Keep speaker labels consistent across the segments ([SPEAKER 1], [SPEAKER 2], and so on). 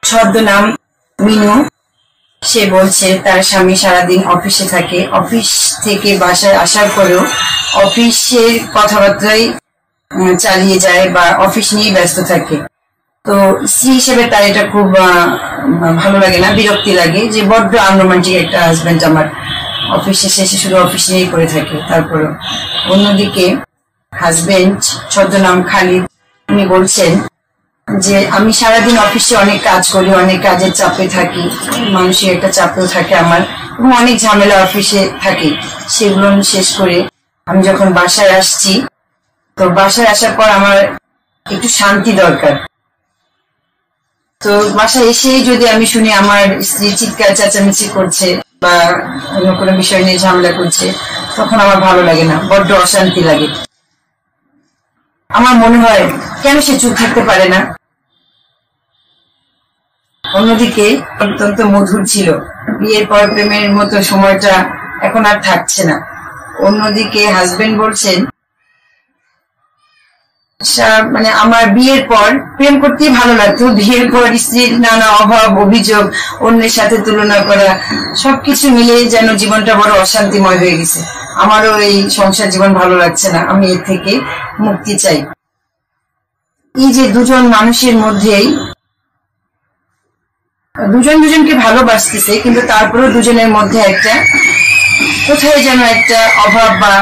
[SPEAKER 1] ছদ্মনাম মিনু। সে বলছে তার স্বামী সারাদিন অফিসে থাকে, অফিস থেকে বাসায় আসার পরেও অফিসের কথাবার্তাই চালিয়ে যায় বা অফিস নিয়ে ব্যস্ত থাকে। তো স্ত্রী হিসেবে তার এটা খুব ভালো লাগে না, বিরক্তি লাগে যে বড্ড আনরোমান্টিক একটা হাজবেন্ড আমার, অফিসে শেষে শুধু অফিস নিয়েই করে থাকে। তারপরেও অন্যদিকে হাজবেন্ড ছদ্মনাম খালিদ, উনি বলছেন যে আমি সারাদিন অফিসে অনেক কাজ করি, অনেক কাজের চাপে থাকি, মানসিক একটা চাপেও থাকে আমার, এবং অনেক ঝামেলা অফিসে থাকে। সেগুলো শেষ করে আমি যখন বাসায় আসছি, তো বাসায় আসার পর আমার একটু শান্তি দরকার। তো বাসায় এসে যদি আমি শুনি আমার স্ত্রী চিৎকার চেঁচামেচি করছে বা অন্য কোনো বিষয় নিয়ে ঝামেলা করছে, তখন আমার ভালো লাগে না, বড্ড অশান্তি লাগে। আমার মনে হয় কেন সে চুপ থাকতে পারে না। অন্যদিকে অত্যন্ত মধুর ছিল, বিয়ের পর প্রেমের মতো সময়টা এখন আর থাকছে না। অন্যদিকে হাজবেন্ড বলছেন মানে আমার বিয়ের পর প্রেম করতেই ভালো লাগতো, বিয়ের পর স্ত্রীর নানা অভাব অভিযোগ, অন্যের সাথে তুলনা করা, সবকিছু মিলে যেন জীবনটা বড় অশান্তিময় হয়ে গেছে। আমারও এই সংসার জীবন ভালো লাগছে না, আমি এর থেকে মুক্তি চাই। এই যে দুজন মানুষের মধ্যেই দুজন দুজনকে ভালোবাসতেছে, কিন্তু তারপরেও দুজনের মধ্যে একটা কোথায় যেন একটা অভাব বা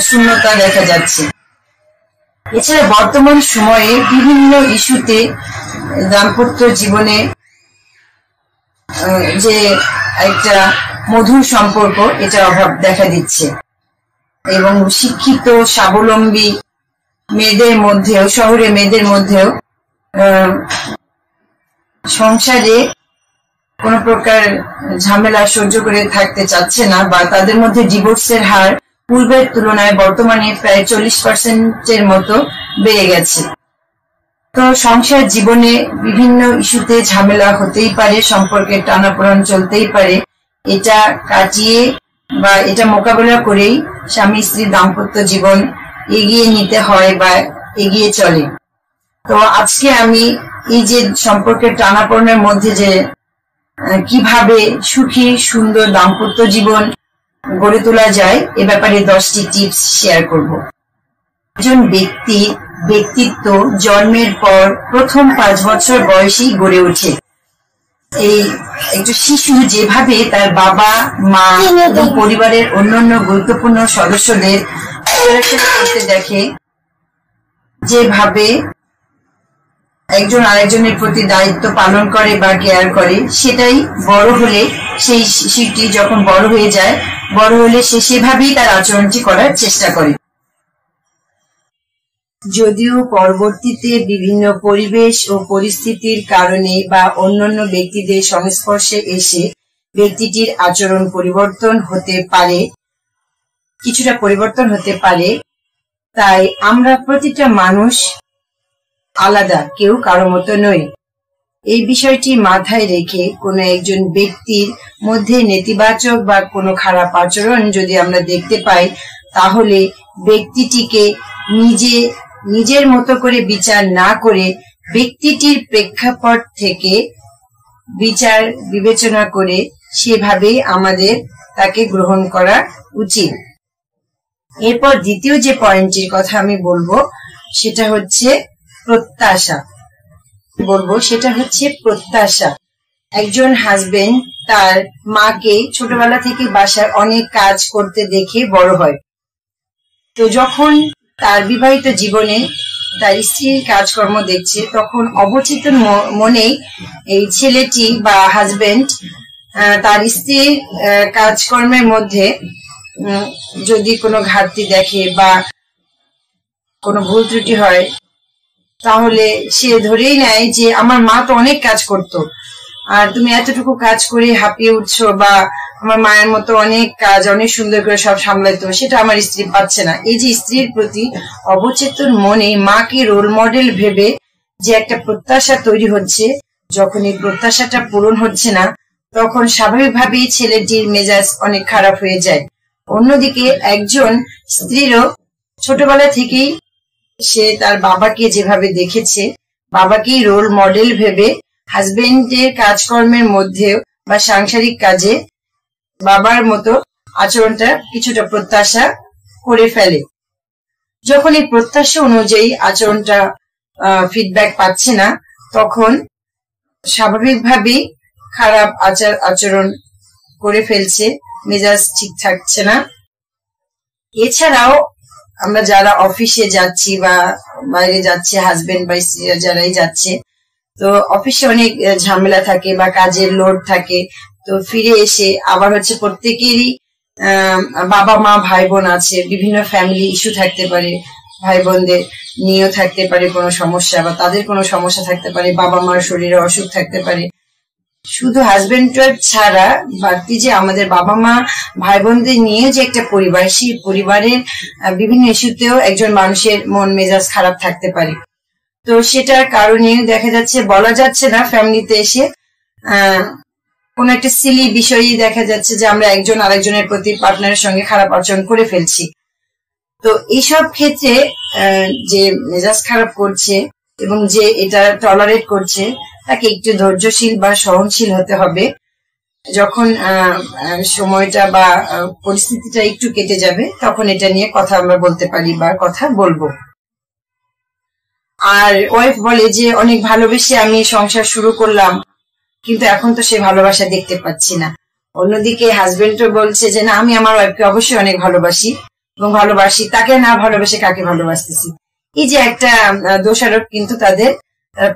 [SPEAKER 1] শূন্যতা দেখা যাচ্ছে। এছাড়া বর্তমান সময়ে বিভিন্ন ইস্যুতে দাম্পত্য জীবনে যে একটা মধুর সম্পর্ক, এটা অভাব দেখা দিচ্ছে। এবং শিক্ষিত স্বাবলম্বী মেয়েদের মধ্যেও, শহরে মেয়েদের মধ্যেও সংসারে কোন প্রকার ঝামেলা সহ্য করে থাকতে চাচ্ছে না, বা তাদের মধ্যে ডিভোর্সের হার পূর্বের তুলনায় বর্তমানে প্রায় 40% মতো বেড়ে গেছে। তো সংসার জীবনে বিভিন্ন ইস্যুতে ঝামেলা হতেই পারে, সম্পর্কের টানাপোড়েন চলতেই পারে। এটা কাটিয়ে বা এটা মোকাবেলা করেই স্বামী স্ত্রীর দাম্পত্য জীবন এগিয়ে নিতে হয় বা এগিয়ে চলে। তো আজকে আমি এই যে সম্পর্কের টানাপোড়েনের মধ্যে যে কিভাবে সুখী সুন্দর দাম্পত্য জীবন গড়ে তোলা যায়, এ ব্যাপারে 10টি টিপস শেয়ার করব। একজন ব্যক্তিত্ব জন্মের পর প্রথম 5 বছর বয়সেই গড়ে ওঠে। এই একজন শিশু যেভাবে তার বাবা মা এবং পরিবারের অন্যান্য গুরুত্বপূর্ণ সদস্যদের করতে দেখে, যেভাবে একজন আরেকজনের প্রতি দায়িত্ব পালন করে বা কেয়ার করে, সেটাই বড় হলে, সেই শিশুটি যখন বড় হয়ে যায়, বড় হলে সে সেভাবেই তার আচরণটি করার চেষ্টা করে। যদিও পরবর্তীতে বিভিন্ন পরিবেশ ও পরিস্থিতির কারণে বা অন্যান্য ব্যক্তিদের সংস্পর্শে এসে ব্যক্তিটির আচরণ পরিবর্তন হতে পারে, কিছুটা পরিবর্তন হতে পারে, তাই আমরা প্রতিটা মানুষ আলাদা, কেউ কারো মতো নই। এই বিষয়টি মাথায় রেখে কোনো একজন ব্যক্তির মধ্যে নেতিবাচক বা কোনো খারাপ আচরণ যদি আমরা দেখতে পাই, তাহলে ব্যক্তিটিকে নিজের মতো করে বিচার না করে ব্যক্তিটির প্রেক্ষাপট থেকে বিচার বিবেচনা করে সেভাবেই আমাদের তাকে গ্রহণ করা উচিত। এরপর দ্বিতীয় যে পয়েন্টটির কথা আমি বলবো সেটা হচ্ছে প্রত্যাশা। একজন হাজবেন্ড তার মাকে ছোটবেলা থেকে বাসার অনেক কাজ করতে দেখে বড় হয়। তো যখন তার বিবাহিত জীবনে তার স্ত্রীর কাজকর্ম দেখছে, তখন অবচেতন মনেই এই ছেলেটি বা হাজবেন্ড তার স্ত্রীর কাজকর্মের মধ্যে যদি কোনো ঘাটতি দেখে বা কোনো ভুল ত্রুটি হয়, তাহলে সে ধরেই নেয় যে আমার মা তো অনেক কাজ করতো, আর তুমি এতটুকু কাজ করে হাঁপিয়ে উঠছো, বা আমার মায়ের মতো অনেক কাজ অনেক সুন্দর করে সব সামলাইতো, সেটা আমার স্ত্রী পাচ্ছে না। এই যে স্ত্রীর প্রতি অবচেতন মনে মাকে রোল মডেল ভেবে যে একটা প্রত্যাশা তৈরি হচ্ছে, যখন এই প্রত্যাশাটা পূরণ হচ্ছে না, তখন স্বাভাবিকভাবেই ছেলেটির মেজাজ অনেক খারাপ হয়ে যায়। অন্যদিকে একজন স্ত্রীরও ছোটবেলা থেকেই সে তার বাবাকে যেভাবে দেখেছে, বাবাকেই রোল মডেল ভেবে হাজবেন্ডের কাজকর্মের মধ্যেও বা সাংসারিক কাজে বাবার মতো আচরণটা কিছুটা প্রত্যাশা করে ফেলে। যখন এই প্রত্যাশা অনুযায়ী আচরণটা ফিডব্যাক পাচ্ছে না, তখন স্বাভাবিকভাবেই খারাপ আচরণ করে ফেলছে, মেজাজ ঠিক থাকছে না। এছাড়াও আমরা যারা অফিসে যাচ্ছি বা বাইরে যাচ্ছে, হাজবেন্ড বা স্ত্রীরা যারাই যাচ্ছে, তো অফিসে অনেক ঝামেলা থাকে বা কাজের লোড থাকে, তো ফিরে এসে আবার হচ্ছে প্রত্যেকেরই বাবা মা ভাই বোন আছে, বিভিন্ন ফ্যামিলি ইস্যু থাকতে পারে, ভাই বোনদের নিয়েও থাকতে পারে কোনো সমস্যা, বা তাদের কোনো সমস্যা থাকতে পারে, বাবা মার শরীরে অসুখ থাকতে পারে। শুধু হাজবেন্ড ওয়াইফ ছাড়া বাড়তি যে আমাদের বাবা মা ভাই বোনদের নিয়ে যে একটা পরিবার, সেই পরিবারের বিভিন্ন ইস্যুতেও একজন মানুষের মন মেজাজ খারাপ থাকতে পারে। তো সেটার কারণে দেখা যাচ্ছে, বলা যাচ্ছে না ফ্যামিলিতে এসে কোন একটা সিলি বিষয়ই দেখা যাচ্ছে যে আমরা একজন আরেকজনের প্রতি পার্টনারের সঙ্গে খারাপ আচরণ করে ফেলছি। তো এইসব ক্ষেত্রে যে মেজাজ খারাপ করছে এবং যে এটা টলারেট করছে, তাকে একটু ধৈর্যশীল বা সহনশীল হতে হবে। যখন সময়টা বা পরিস্থিতিটা একটু কেটে যাবে, তখন এটা নিয়ে কথা আমরা বলতে পারি বা কথা বলবো। আর ওয়াইফ বলে যে অনেক ভালোবেসে আমি সংসার শুরু করলাম, কিন্তু এখন তো সে ভালোবাসা দেখতে পাচ্ছি না। অন্যদিকে হাজবেন্ডও বলছে যে না, আমি আমার ওয়াইফকে অবশ্যই অনেক ভালোবাসি এবং ভালোবাসি, তাকে না ভালোবেসে কাকে ভালোবাসতেছি। এই যে একটা দোষারোপ, কিন্তু তারা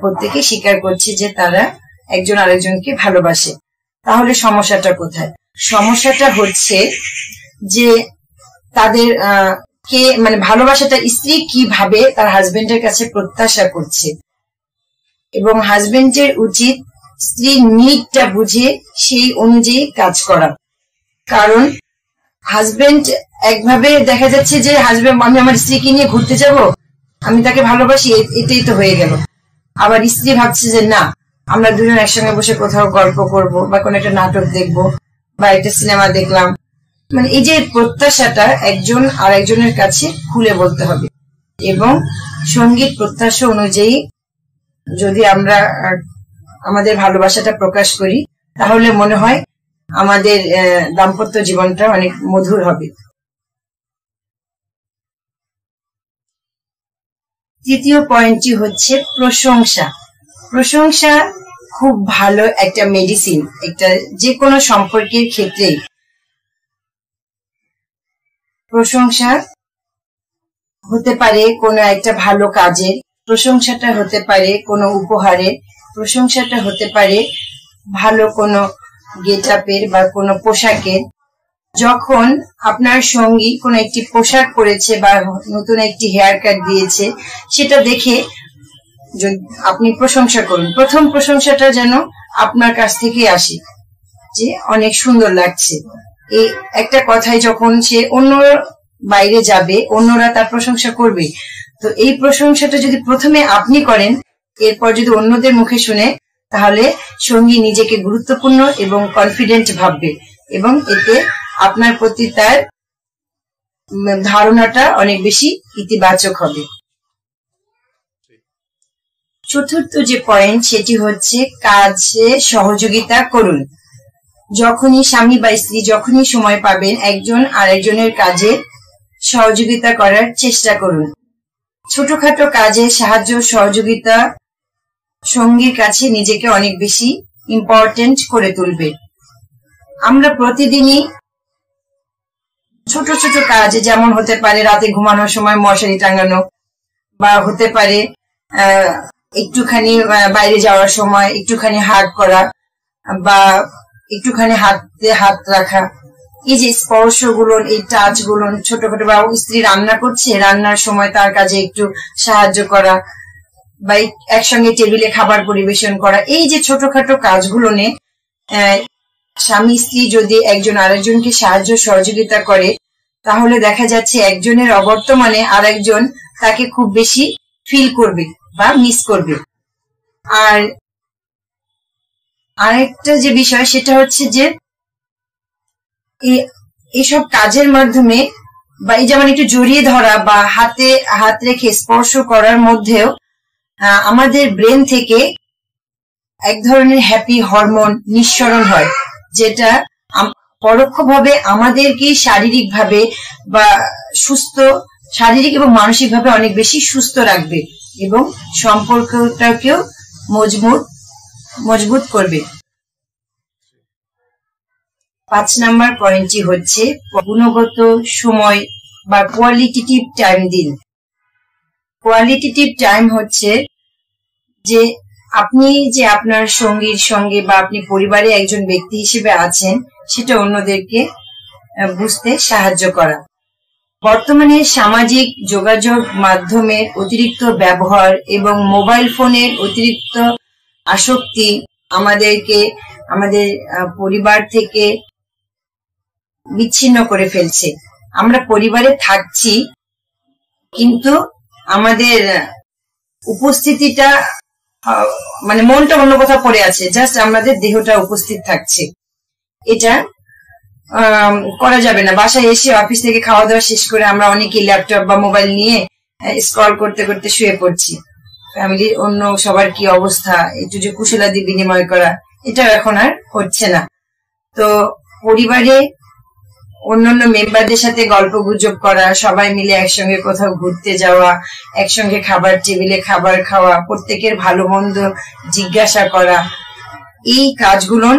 [SPEAKER 1] প্রত্যেকে স্বীকার করছে যে তারা একজন আরেকজনকে ভালোবাসে। তাহলে সমস্যাটা কোথায়? সমস্যাটা হচ্ছে যে তাদের কে মানে ভালোবাসাটা স্ত্রী কিভাবে তার হাজবেন্ডের কাছে প্রত্যাশা করছে, এবং হাজবেন্ডের উচিত স্ত্রীর নিডটা বুঝে সেই অনুযায়ী কাজ করা। কারণ হাজবেন্ড একভাবে দেখা যাচ্ছে যে হাজবেন্ড, আমি আমার স্ত্রীকে নিয়ে ঘুরতে যাব, আমি তাকে ভালোবাসি, এটাই তো হয়ে গেল। আবার স্ত্রী ভাবছে যে না, আমরা দুজন একসঙ্গে বসে কোথাও গল্প করব বা কোনো একটা নাটক দেখবো বা একটা সিনেমা দেখলাম। মানে এই যে প্রত্যাশাটা একজন আর একজনের কাছে খুলে বলতে হবে, এবং সঙ্গীত প্রত্যাশা অনুযায়ী যদি আমরা আমাদের ভালোবাসাটা প্রকাশ করি, তাহলে মনে হয় আমাদের দাম্পত্য জীবনটা অনেক মধুর হবে। তৃতীয় পয়েন্টটি হচ্ছে প্রশংসা। প্রশংসা খুব ভালো একটা মেডিসিন, একটা যে কোনো সম্পর্কের ক্ষেত্রেই। প্রশংসা হতে পারে কোনো একটা ভালো কাজের, প্রশংসাটা হতে পারে কোনো উপহারের, প্রশংসাটা হতে পারে ভালো কোনো গেট আপের বা কোনো পোশাকের। যখন আপনার সঙ্গী কোনো একটি পোশাক পরেছে বা নতুন একটি হেয়ার কাট দিয়েছে, সেটা দেখে আপনি প্রশংসা করুন। প্রথম প্রশংসাটা যেন আপনার কাছ থেকে আসে, যে অনেক সুন্দর লাগছে। এই একটা কথাই যখন সে অন্য বাইরে যাবে, অন্যরা তার প্রশংসা করবে। তো এই প্রশংসাটা যদি প্রথমে আপনি করেন, এরপর যদি অন্যদের মুখে শুনে, তাহলে সঙ্গী নিজেকে গুরুত্বপূর্ণ এবং কনফিডেন্ট ভাববে, এবং এতে আপনার প্রতি তার ধারণাটা অনেক বেশি ইতিবাচক হবে। চতুর্থ যে পয়েন্ট, সেটি হচ্ছে কাজে সহযোগিতা করুন। যখনই স্বামী বা স্ত্রী যখনই সময় পাবেন, একজন আরেকজনের কাজে সহযোগিতা করার চেষ্টা করুন। ছোটখাটো কাজে সাহায্য সহযোগিতা সঙ্গীর কাছে নিজেকে অনেক বেশি ইম্পর্টেন্ট করে তুলবে। আমরা প্রতিদিনই ছোট ছোট কাজ, যেমন হতে পারে রাতে ঘুমানোর সময় মশারি টাঙানো, বা হতে পারে একটুখানি বাইরে যাওয়ার সময় একটুখানি হাগ করা, বা একটুখানি হাতে হাত রাখা। এই যে স্পর্শগুলো, এই টাচগুলো ছোটখাটো, বা স্ত্রী রান্না করছে, রান্নার সময় তার কাজে একটু সাহায্য করা, বা একসঙ্গে টেবিলে খাবার পরিবেশন করা। এই যে ছোটখাটো কাজগুলো নিয়ে স্বামী স্ত্রী যদি একজন আরেকজনকে সাহায্য সহযোগিতা করে, তাহলে দেখা যাচ্ছে একজনের অবর্তমানে আরেকজন তাকে খুব বেশি ফিল করবে বা মিস করবে। আর আরেকটা যে বিষয়, সেটা হচ্ছে যে এইসব কাজের মাধ্যমে, বা এই যেমন একটু জড়িয়ে ধরা বা হাতে হাত রেখে স্পর্শ করার মধ্যেও আমাদের ব্রেন থেকে এক ধরনের হ্যাপি হরমোন নিঃসরণ হয়, যেটা পরোক্ষভাবে আমাদেরকে শারীরিকভাবে বা শারীরিক এবং মানসিকভাবে অনেক বেশি সুস্থ রাখবে এবং সম্পর্কটাকেও মজবুত করবে। 5 নম্বর পয়েন্টটি হচ্ছে গুণগত সময় বা কোয়ালিটেটিভ টাইম দিন। কোয়ালিটেটিভ টাইম হচ্ছে যে আপনি যে আপনার সঙ্গীর সঙ্গে বা আপনি পরিবারে একজন ব্যক্তি হিসেবে আছেন সেটা অন্যদেরকে বুঝতে সাহায্য করা। বর্তমানে সামাজিক যোগাযোগ মাধ্যমের অতিরিক্ত ব্যবহার এবং মোবাইল ফোনের অতিরিক্ত আসক্তি আমাদেরকে আমাদের পরিবার থেকে বিচ্ছিন্ন করে ফেলছে। আমরা পরিবারে থাকছি কিন্তু আমাদের উপস্থিতিটা মানে মনটা অন্য কোথাও পড়ে আছে, জাস্ট আমাদের দেহটা উপস্থিত থাকছে। এটা করা যাবে না। বাসায় এসে অফিস থেকে খাওয়া দাওয়া শেষ করে আমরা অনেকেই ল্যাপটপ বা মোবাইল নিয়ে স্ক্রল করতে করতে শুয়ে পড়ছি। ফ্যামিলির অন্য সবার কি অবস্থা একটু যে কুশলাদি বিনিময় করা, এটাও এখন আর হচ্ছে না। তো পরিবারে অন্যান্য মেম্বারদের সাথে গল্প গুজব করা, সবাই মিলে একসঙ্গে কোথাও ঘুরতে যাওয়া, একসঙ্গে খাবার টেবিলে খাবার খাওয়া, প্রত্যেকের ভালো মন্দ জিজ্ঞাসা করা, এই কাজগুলো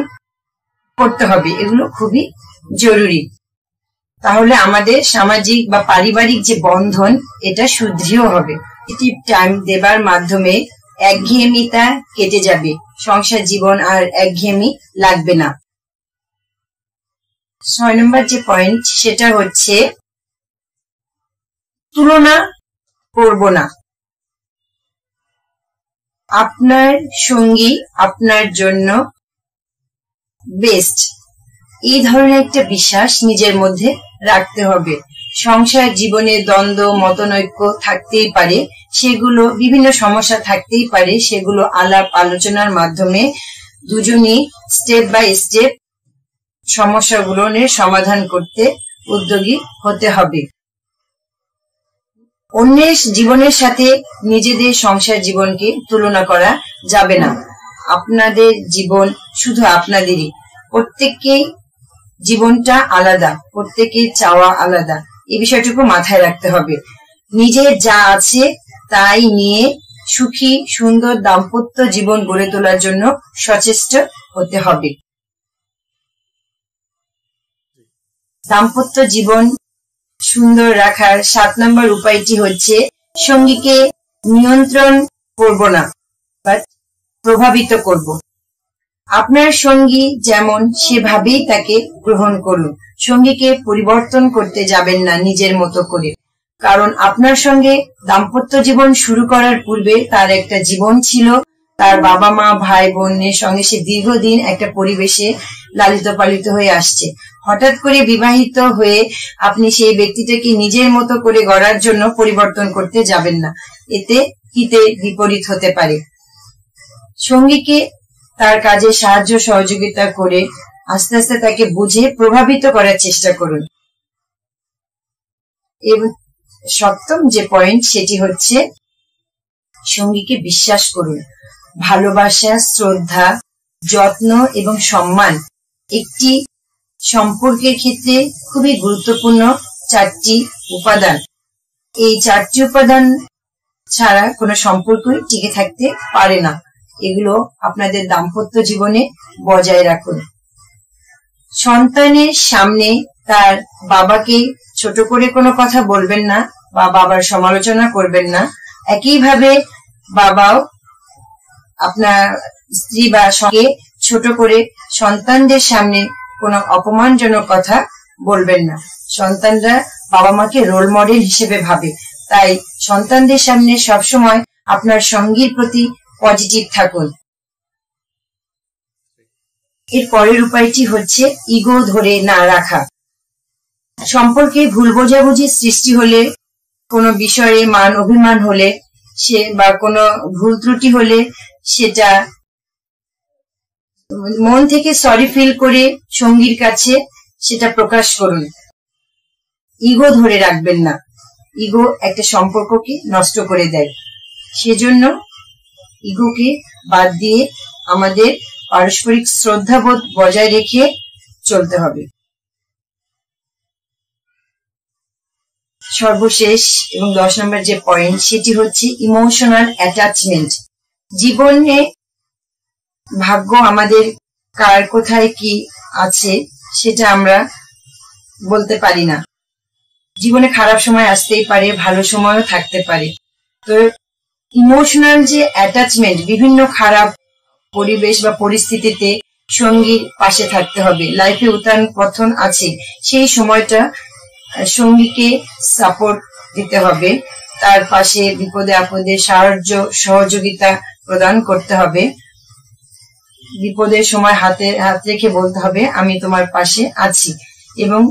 [SPEAKER 1] করতে হবে। এগুলো খুবই জরুরি। তাহলে আমাদের সামাজিক বা পারিবারিক যে বন্ধন এটা সুদৃঢ় হবে। টাইম দেবার মাধ্যমে একঘেয়েমিতা কেটে যাবে, সংসার জীবন আর একঘেয়েমি লাগবে না। 6 নম্বর যে পয়েন্ট সেটা হচ্ছে তুলনা করব না। আপনার সঙ্গী আপনার জন্য বেস্ট, এই ধরনের একটা বিশ্বাস নিজের মধ্যে রাখতে হবে। সংসার জীবনে দ্বন্দ্ব মতনৈক্য থাকতেই পারে, সেগুলো বিভিন্ন সমস্যা থাকতেই পারে, সেগুলো আলাপ আলোচনার মাধ্যমে দুজনই স্টেপ বাই স্টেপ সমস্যাগুলোর সমাধান করতে উদ্যোগী হতে হবে। অন্যের জীবনের সাথে নিজেদের সংসার জীবনকে তুলনা করা যাবে না। আপনাদের জীবন শুধু আপনাদেরই, প্রত্যেকেই জীবনটা আলাদা, প্রত্যেকের চাওয়া আলাদা, এই বিষয়টুকু মাথায় রাখতে হবে। নিজের যা আছে তাই নিয়ে সুখী সুন্দর দাম্পত্য জীবন গড়ে তোলার জন্য সচেষ্ট হতে হবে। দাম্পত্য জীবন সুন্দর রাখার 7 নম্বর উপায়টি হচ্ছে সঙ্গীকে নিয়ন্ত্রণ করব না, বাট প্রভাবিত করব। আপনার সঙ্গী যেমন সেভাবেই তাকে গ্রহণ করুন। সঙ্গীকে পরিবর্তন করতে যাবেন না নিজের মতো করে, কারণ আপনার সঙ্গে দাম্পত্য জীবন শুরু করার পূর্বে তার একটা জীবন ছিল, তার বাবা মা ভাই বোনের সঙ্গে সে দীর্ঘদিন একটা পরিবেশে লালিত পালিত হয়ে আসছে। হঠাৎ করে বিবাহিত হয়ে আপনি সেই ব্যক্তিটাকে নিজের মতো করে গড়ার জন্য পরিবর্তন করতে যাবেন না, এতে হিতে বিপরীত হতে পারে। সঙ্গীকে তার কাজে সাহায্য সহযোগিতা করে আস্তে আস্তে তাকে বুঝে প্রভাবিত করার চেষ্টা করুন। এবং 7ম যে পয়েন্ট সেটি হচ্ছে সঙ্গীকে বিশ্বাস করুন। ভালোবাসা, শ্রদ্ধা, যত্ন এবং সম্মান একটি সম্পর্কের ক্ষেত্রে খুবই গুরুত্বপূর্ণ 4টি উপাদান। এই 4টি উপাদান ছাড়া কোনো সম্পর্কই টিকে থাকতে পারে না। এগুলো আপনাদের দাম্পত্য জীবনে বজায় রাখুন। সন্তানের সামনে তার বাবাকে ছোট করে কোনো কথা বলবেন না বা বাবার সমালোচনা করবেন না। একইভাবে বাবাও আপনার স্ত্রী বা সঙ্গে ছোট করে সন্তানদের সামনে কোনো অপমানজনক কথা বলবেন না। সন্তানরা বাবা মাকে রোল মডেল হিসেবে ভাবে, তাই সন্তানদের সামনে সবসময় আপনার সঙ্গীর প্রতি পজিটিভ থাকুন। এর পরের উপায়টি হচ্ছে ইগো ধরে না রাখা। সম্পর্কে ভুল বোঝাবুঝি সৃষ্টি হলে, কোনো বিষয়ে মান অভিমান হলে সে বা কোনো ভুল ত্রুটি হলে সেটা মন থেকে সরি ফিল করে সঙ্গীর কাছে সেটা প্রকাশ করুন। ইগো ধরে রাখবেন না, ইগো একটা সম্পর্ককে নষ্ট করে দেয়। সেজন্য ইগোকে বাদ দিয়ে আমাদের পারস্পরিক শ্রদ্ধাবোধ বজায় রেখে চলতে হবে। সর্বশেষ এবং 10 নম্বর যে পয়েন্ট, সেটি হচ্ছে ইমোশনাল অ্যাটাচমেন্ট। জীবনে ভাগ্য আমাদের কার কোথায় কি আছে সেটা আমরা বলতে পারি না। জীবনে খারাপ সময় আসতেই পারে, ভালো সময়ও থাকতে পারে। তো ইমোশনাল যে অ্যাটাচমেন্ট, বিভিন্ন খারাপ পরিবেশ বা পরিস্থিতিতে সঙ্গীর পাশে থাকতে হবে। লাইফে উত্থান পতন আছে, সেই সময়টা সঙ্গীকে সাপোর্ট দিতে হবে, তার পাশে বিপদে আপদে সাহায্য সহযোগিতা প্রদান করতে হবে। বিপদের সময় হাত রেখে বলতে হবে আমি তোমার পাশে আছি, এবং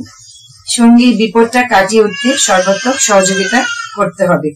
[SPEAKER 1] সঙ্গীর বিপদটা কাটিয়ে উঠতে সর্বাত্মক সহযোগিতা করতে হবে।